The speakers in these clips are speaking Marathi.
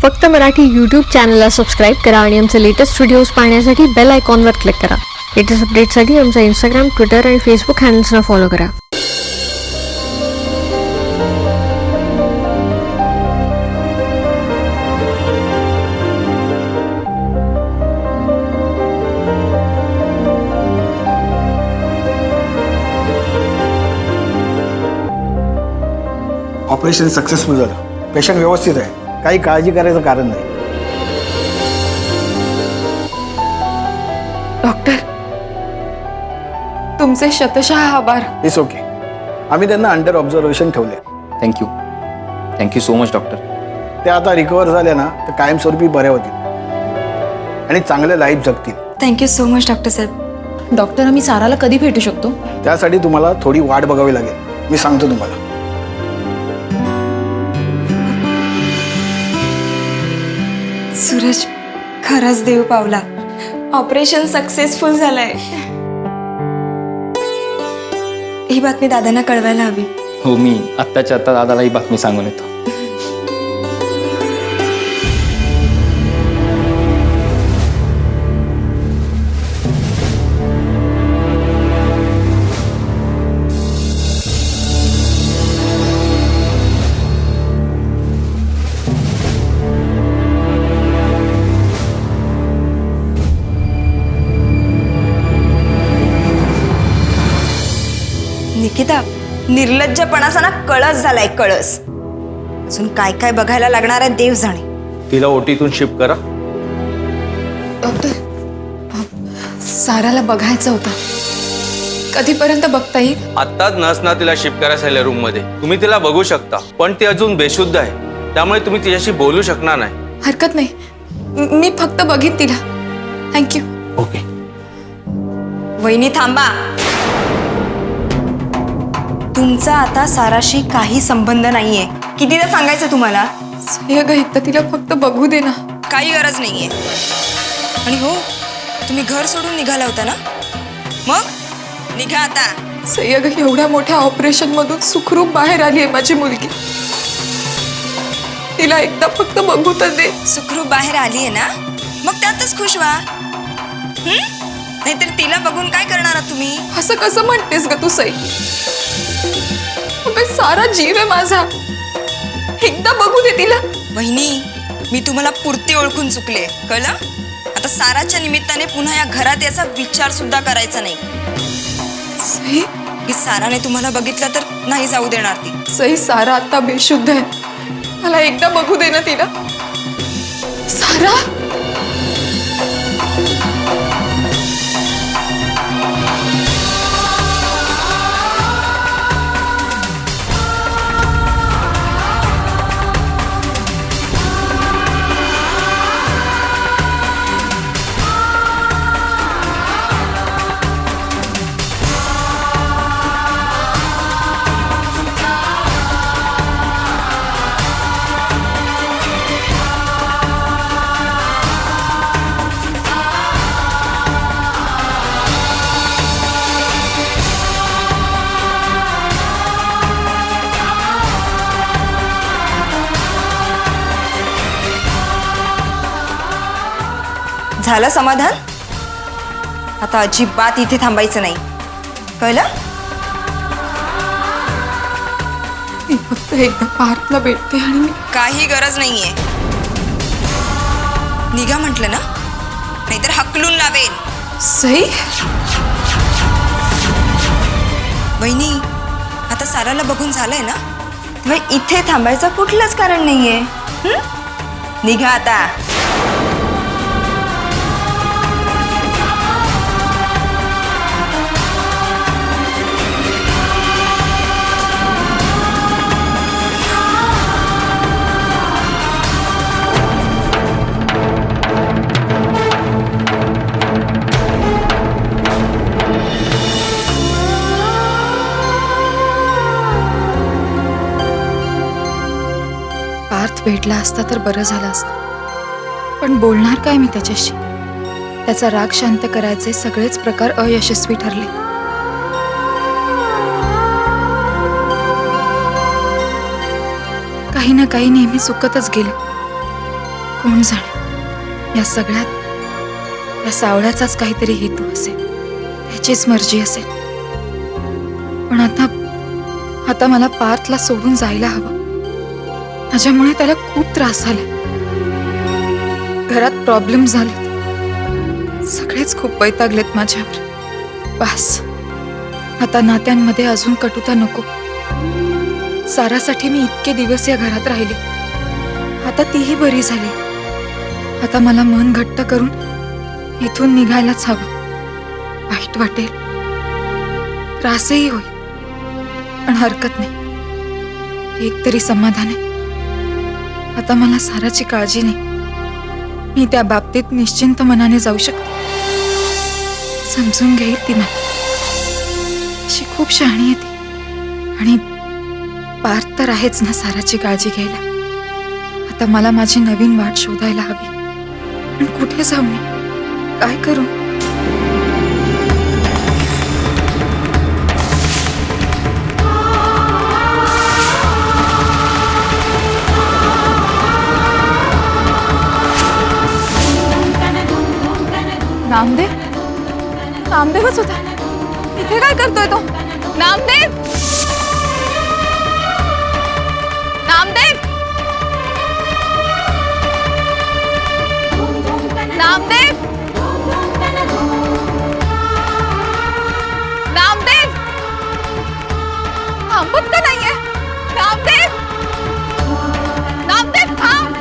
फक्त मराठी यूट्यूब चॅनलला सबस्क्राईब करा आणि आमचे लेटेस्ट व्हिडिओज पाहण्यासाठी बेल आयकॉनवर क्लिक करा. लेटेस्ट अपडेट्ससाठी आमचा इंस्टाग्राम, ट्विटर आणि फेसबुक हँडल्सना फॉलो करा. ऑपरेशन सक्सेसफुल झालं. पेशंट व्यवस्थित आहे, काही काळजी करायचं कारण नाही. डॉक्टर, तुमचे शतशः आभार. It's okay. आम्ही त्यांना अंडर ऑब्झर्वेशन ठेवले. Thank you so much doctor. ते आता रिकवर झाले ना तर कायमस्वरूपी बऱ्या होतील आणि चांगले लाईफ जगतील. थँक्यू सो मच डॉक्टर साहेब. डॉक्टर, आम्ही साराला कधी भेटू शकतो? त्यासाठी तुम्हाला थोडी वाट बघावी लागेल. मी सांगतो तुम्हाला. सूरज, खरंच देव पावला. ऑपरेशन सक्सेसफुल झालंय. ही बातमी दादांना कळवायला हवी. हो, मी आत्ताच्या आत्ता दादाला ही बातमी सांगून येतो. निकिता, निर्लज्जपणाचा ना कळस झालाय, कळस. अजून काय काय बघायला लागणार आहे देव जाणे. तिला ओटीतून शिफ्ट करा. डॉक्टर, साराला बघायचं होतं. कधीपर्यंत बघता येईल? आत्ताच नर्सना तिला शिफ्ट करा सायल्या रूम मध्ये. तुम्ही तिला बघू शकता, पण ती अजून बेशुद्ध आहे, त्यामुळे तुम्ही तिच्याशी बोलू शकणार नाही. हरकत नाही, मी फक्त बघीन तिला. थँक्यू. ओके. वहिनी थांबा. तुमचा आता साराशी काही संबंध नाहीये. कितीदा सांगायचं तुम्हाला? सयग, एकदा तिला फक्त बघू दे ना. काही गरज नाहीये. आणि हो, तुम्ही घर सोडून निघाला होता ना, मग निघा आता. सयग, एवढ्या मोठ्या ऑपरेशन मधून सुखरूप बाहेर आली आहे माझी मुलगी. तिला एकदा फक्त बघू तर दे. सुखरूप बाहेर आली आहे ना, मग त्यातच खुश व्हा. नाहीतर तिला बघून काय करणार आहात तुम्ही? असं कसं म्हणतेस ग तू सई? सारा जीव आहे माझा. एकदा बघू दे तिला. वहिनी, मी तुम्हाला पुरती ओळखून चुकले, कळलं? आता साराच्या निमित्ताने पुन्हा या घरात याचा विचार सुद्धा करायचा नाही. सई, की साराने तुम्हाला बघितलं तर नाही जाऊ देणार ती. सई, सारा आता बेशुद्ध आहे. मला एकदा बघू दे ना तिला. सारा, झालं समाधान? आता अजिबात इथे थांबायचं नाही, कळलं? मी फक्त एकदा पार्थला भेटते आणि काही गरज नाहीये. निघा म्हटलं ना, नाहीतर हकलून लावेल. सई, वहिनी, आता साराला बघून झालंय ना, तेव्हा इथे थांबायचं कुठलंच कारण नाहीये. निघा आता. पार्थ भेटला असता तर बरं झालं असतं, पण बोलणार काय मी त्याच्याशी? त्याचा राग शांत करायचे सगळेच प्रकार अयशस्वी ठरले. काही ना काही नेहमी चुकतच गेलं. कोण जाणे, या सगळ्यात या सावळ्याचाच काहीतरी हेतू असेल, त्याचीच मर्जी असेल. पण आता मला पार्थला सोडून जायला हवं. माझ्यामुळे त्याला खूप त्रास झाला. घरात प्रॉब्लेम झालेत. सगळेच खूप वैतागलेत माझ्यावर. बस आता नात्यांमध्ये अजून कटुता नको. सारासाठी मी इतके दिवस या घरात राहिले. आता तीही बरी झाली. आता मला मन घट्ट करून इथून निघायलाच हवं. वाईट वाटेल, त्रासही होईल, पण हरकत नाही. एक तरी समाधान आहे. आता मला साराची काळजी नाही. मी त्या बाबतीत निश्चिंत मनाने जाऊ शकते. समजून घेईल ती मला. अशी खूप शहाणी आहे ती. आणि पार्थ तर आहेच ना साराची काळजी घ्यायला. आता मला माझी नवीन वाट शोधायला हवी. पण कुठे जाऊ मी, काय करू? नामदेव, नामदेवच होता. इथे काय करतोय तो? नामदेव, नामदेव, नामदेव, नामदेव, थांबत का नाहीये? नामदेव, नामदेव थांब.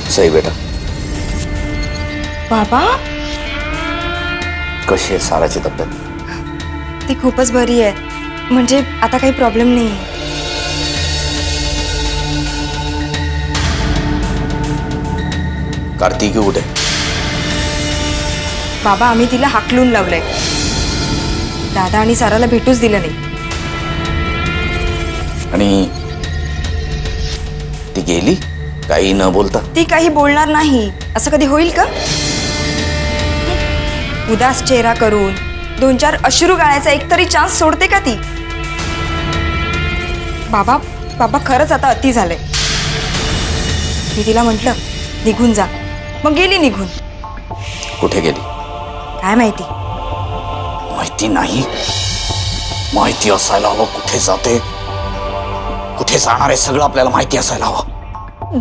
सई बेटा, बाबा, कशी आहे साराची तब्येत? ती खूपच बरी आहे. म्हणजे आता काही प्रॉब्लेम नाही. कार्तिकी कुठे? बाबा, आम्ही तिला हाकलून लावलंय. दादा आणि साराला भेटूच दिलं नाही. आणि ती गेली काही न बोलता? ती काही बोलणार नाही. असं कधी होईल का? उदास चेहरा करून 2-4 अश्रू गाळायचा एक तरी चान्स सोडते का ती? बाबा, बाबा खरंच आता अति झालंय. मी तिला म्हटलं निघून जा, मग गेली निघून. कुठे गेली? काय माहिती. माहिती नाही? माहिती असायला हवं कुठे जाते, कुठे जाणार आहे, सगळं आपल्याला माहिती असायला हवं.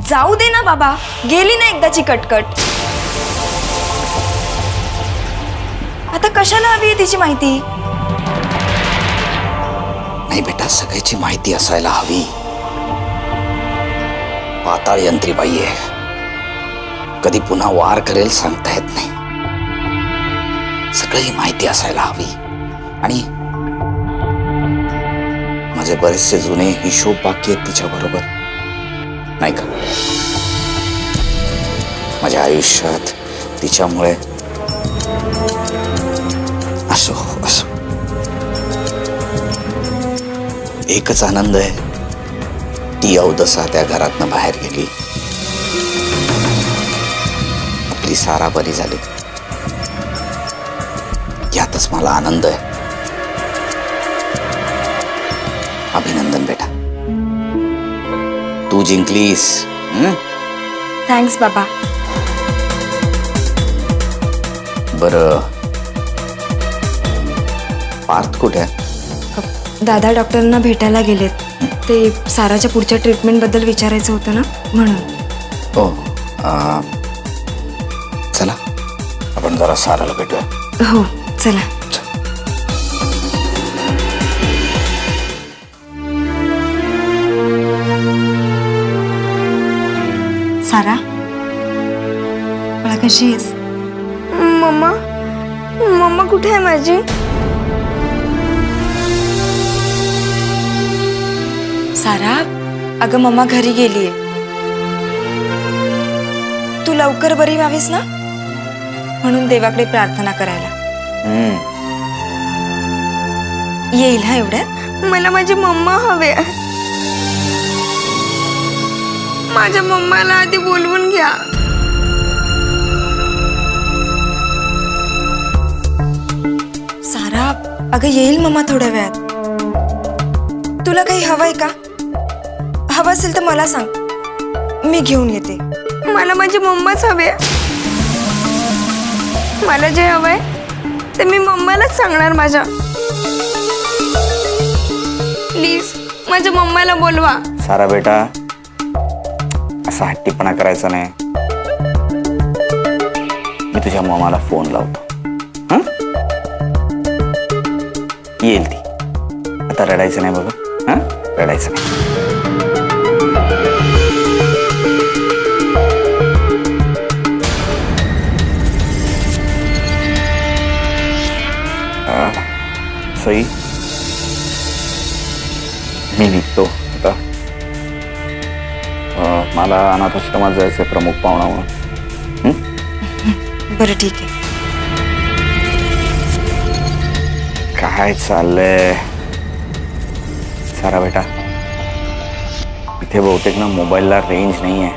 जाऊ दे ना बाबा, गेली ना एकदाची कटकट. आता कशाला हवी आहे तिची माहिती? नाही बेटा, सगळ्याची माहिती असायला हवी. पाताळ यंत्री बाई आहे, कधी पुन्हा वार करेल सांगता येत नाही. सगळी माहिती असायला हवी. आणि माझे बरेचसे जुने हिशोब बाकी आहेत तिच्या बरोबर, नाही का? माझ्या आयुष्यात तिच्यामुळे असो एकच आनंद आहे, ती अवदसा त्या घरातनं बाहेर गेली. आपली सारा बरी झाली, यातच मला आनंद आहे. अभिनंदन बेटा, तू जिंकलीस. थँक्स बाबा. बरं, पार्थ कुठे आहे? दादा डॉक्टरांना भेटायला गेलेत. ते साराच्या पुढच्या ट्रीटमेंटबद्दल विचारायचं होतं ना, म्हणून. हो, चला आपण जरा साराला भेटूया. हो चला. सारा, मला कशी आहेस? मम्मा, मम्मा कुठे आहे माझी? सारा, अगं मम्मा घरी गेलीये. तू लवकर बरी व्हावीस ना, म्हणून देवाकडे प्रार्थना करायला. येईल हा एवढ्यात. मला माझी मम्मा हवे. माझ्या मम्माला आधी बोलवून घ्या. अगं येईल मम्मा थोड्या वेळात. तुला काही हवंय का? हवं असेल तर मला सांग, मी घेऊन येते. मला माझी मम्माच हवी आहे. मला जे हवंय ते मी मम्मालाच सांगणार माझ्या. प्लीज माझ्या मम्माला बोलवा. सारा बेटा, असा हट्टीपणा करायचा नाही. मी तुझ्या मम्माला फोन लावतो. हं? येईल ती. आता रडायचं नाही बघा. हं? रडायचं नाही. सई, मी निघतो आता. मला अनाथाश्रमात जायचं प्रमुख पाहुणा म्हणून. बरं ठीक आहे. काय चाललंय सारा बेटा? इथे बहुतेक ना मोबाईलला रेंज नाही आहे,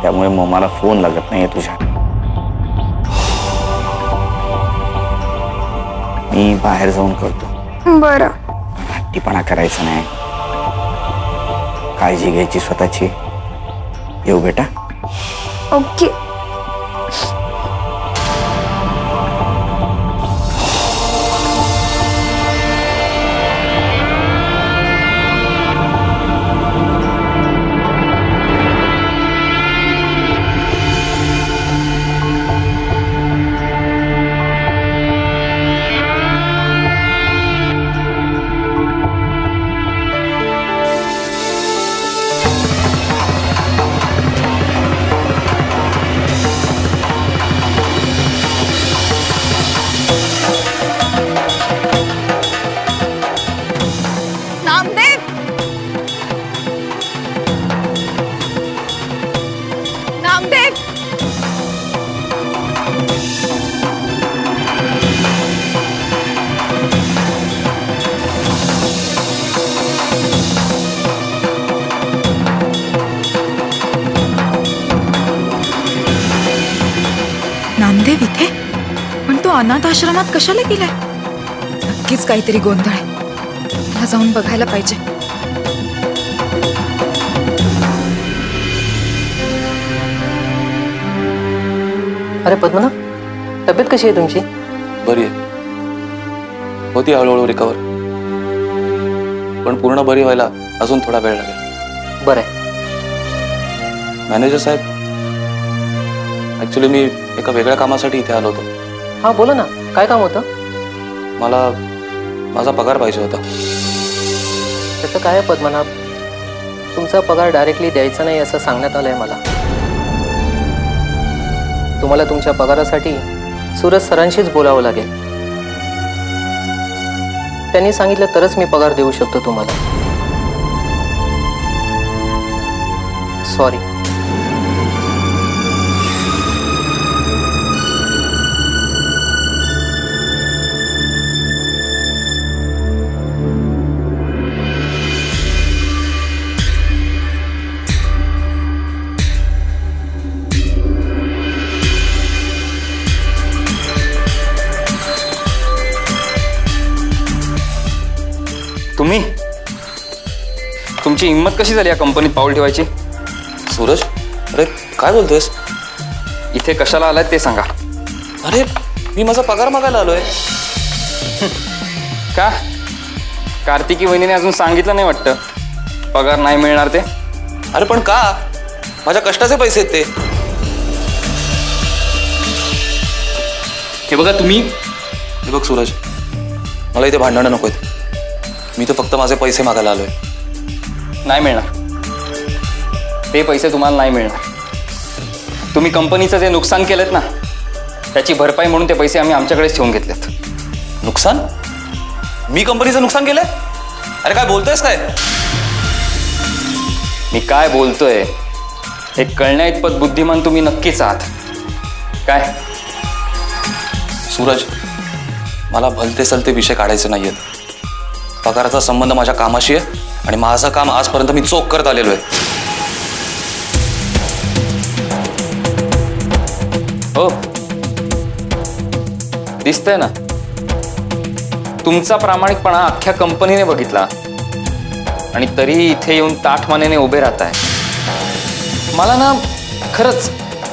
त्यामुळे मला फोन लागत नाहीये तुझ्या. मी बाहेर जाऊन करतो. बरं. हट्टीपणा करायचा नाही. काळजी घ्यायची स्वतःची. येऊ बेटा. ओके. नामदेव इथे? पण तो अनाथ आश्रमात कशाला गेलाय? नक्कीच काहीतरी गोंधळ आहे. मला जाऊन बघायला पाहिजे. अरे पद्मना, तब्येत कशी आहे तुमची? बरी आहे. होती हळूहळू रिकवर, पण पूर्ण बरी व्हायला अजून थोडा वेळ लागेल. बरं आहे. मॅनेजर साहेब, ॲक्च्युली मी एका वेगळ्या कामासाठी इथे आलो होतो. हां बोला ना, काय काम होतं? मला माझा पगार पाहिजे होता. त्याचं काय आहे पद्मनाभ? तुमचा पगार डायरेक्टली द्यायचा नाही असं सांगण्यात आलं आहे मला. तुम्हाला तुमच्या पगारासाठी सूरज सरांशीच बोलावं लागेल. त्यांनी सांगितलं तरच मी पगार देऊ शकतो तुम्हाला. सॉरी. तुम्ही, तुमची हिंमत कशी झाली या कंपनीत पाऊल ठेवायची? सूरज, अरे काय बोलतोयस? इथे कशाला आलात ते सांगा. अरे मी माझा पगार मागायला आलोय. का? कार्तिकी वहिनीने अजून सांगितलं नाही वाटतं पगार नाही मिळणार ते? अरे पण का? माझ्या कष्टाचे पैसे आहेत ते. हे बघा तुम्ही. हे बघ सूरज, मला इथे भांडणं नको आहेत. मी तर फक्त माझे पैसे मागायला आलोय. नाही मिळणार ते पैसे, तुम्हाला नाही मिळणार. तुम्ही कंपनीचं जे नुकसान केलेत ना, त्याची भरपाई म्हणून ते पैसे आम्ही आमच्याकडेच ठेवून घेतलेत. नुकसान? मी कंपनीचं नुकसान केलंय? अरे काय बोलतोयस काय? मी काय बोलतोय हे कळण्या इतपत बुद्धिमान तुम्ही नक्कीच आहात. काय सूरज, मला भलते सलते विषय काढायचे नाहीयेत. पगाराचा संबंध माझ्या कामाशी आहे आणि माझं काम आजपर्यंत मी चोख करत आलेलो आहे. हो दिसतंय ना, तुमचा प्रामाणिकपणा अख्ख्या कंपनीने बघितला आणि तरीही इथे येऊन ताठमानेने उभे राहताय. मला ना खरंच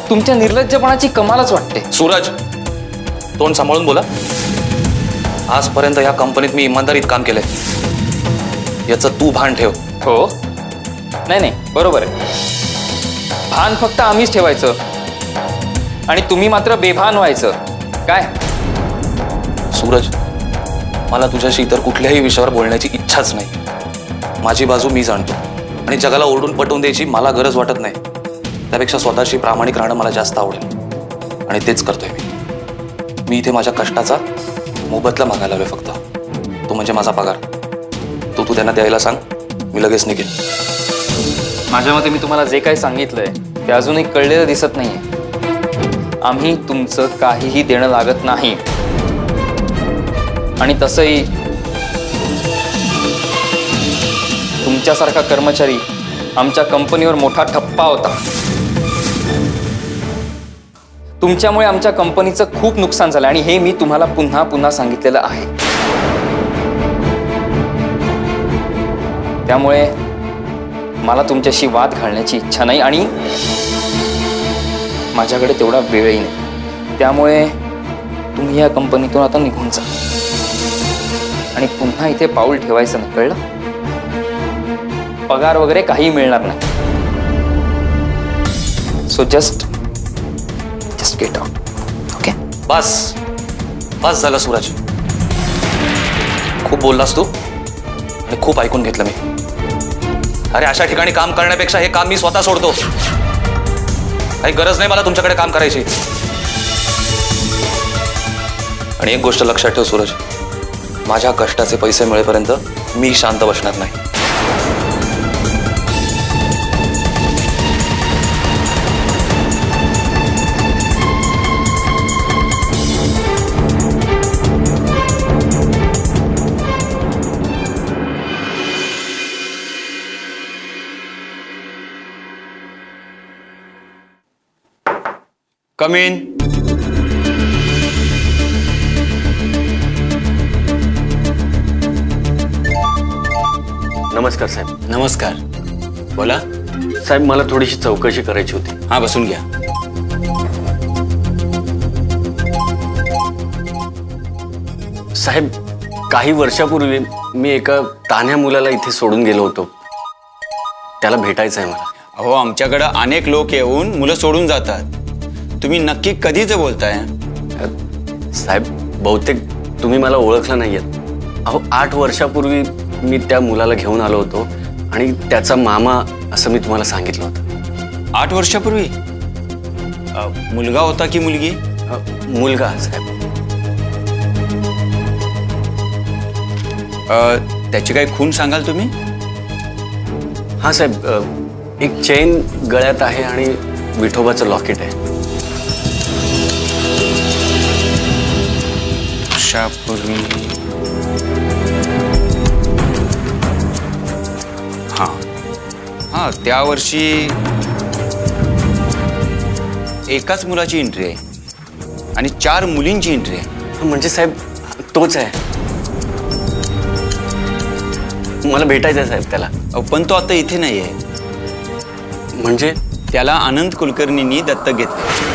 तुमच्या निर्लज्जपणाची कमालच वाटते. सूरज, तोंड सांभाळून बोला. आजपर्यंत या कंपनीत मी इमानदारीत काम केलंय, याचं तू भान ठेव. हो, नाही बरोबर आहे. भान फक्त आम्हीच ठेवायचं आणि तुम्ही मात्र बेभान व्हायचं काय? सूरज, मला तुझ्याशी इतर कुठल्याही विषयावर बोलण्याची इच्छाच नाही. माझी बाजू मी जाणतो आणि जगाला ओरडून पटवून द्यायची मला गरज वाटत नाही. त्यापेक्षा स्वतःशी प्रामाणिक राहणं मला जास्त आवडेल आणि तेच करतोय मी इथे माझ्या कष्टाचा मोबदला मागायला हवे फक्त. तो म्हणजे माझा पगार. तो तू त्यांना द्यायला सांग, मी लगेच निघेन. माझ्या मते मी तुम्हाला जे काही सांगितलंय ते अजूनही कळलेलं दिसत नाहीये. आम्ही तुमचं काहीही देणं लागत नाही आणि तसंही तुमच्यासारखा कर्मचारी आमच्या कंपनीवर मोठा ठप्पा होता. तुमच्यामुळे आमच्या कंपनीचं खूप नुकसान झालं आणि हे मी तुम्हाला पुन्हा पुन्हा सांगितलेलं आहे. त्यामुळे मला तुमच्याशी वाद घालण्याची इच्छा नाही आणि माझ्याकडे तेवढा वेळही नाही. त्यामुळे तुम्ही या कंपनीतून आता निघून जा आणि पुन्हा इथे पाऊल ठेवायचं नाही, कळलं? पगार वगैरे काही मिळणार नाही. So just get out. Okay, बस झालं सूरज. खूप बोललास तू आणि खूप ऐकून घेतलं मी. अरे अशा ठिकाणी काम करण्यापेक्षा हे काम मी स्वतः सोडतो. काही गरज नाही मला तुमच्याकडे काम करायची. आणि एक गोष्ट लक्षात ठेव सूरज, माझ्या कष्टाचे पैसे मिळेपर्यंत मी शांत बसणार नाही. कम इन. नमस्कार साहेब. नमस्कार. बोला. साहेब, मला थोडीशी चौकशी करायची होती. हा, बसून घ्या. साहेब, काही वर्षापूर्वी मी एका तान्ह्या मुलाला इथे सोडून गेलो होतो. त्याला भेटायचं आहे मला. अहो, आमच्याकडं अनेक लोक येऊन मुलं सोडून जातात. तुम्ही नक्की कधीच बोलताय? साहेब, बहुतेक तुम्ही मला ओळखलं नाहीयेत. अहो, 8 वर्षापूर्वी मी त्या मुलाला घेऊन आलो होतो आणि त्याचा मामा असं मी तुम्हाला सांगितलं होतं. 8 वर्षापूर्वी? मुलगा होता की मुलगी? मुलगा साहेब. त्याची काही खूण सांगाल तुम्ही? हां साहेब, एक चेन गळ्यात आहे आणि विठोबाचं लॉकेट आहे. वर्षापूर्वी? हां, त्या वर्षी एकाच मुलाची एंट्री आहे आणि 4 मुलींची एंट्री आहे. म्हणजे साहेब, तोच आहे. मला भेटायचं आहे साहेब त्याला. पण तो आता इथे नाही आहे. म्हणजे त्याला अनंत कुलकर्णींनी दत्तक घेतले.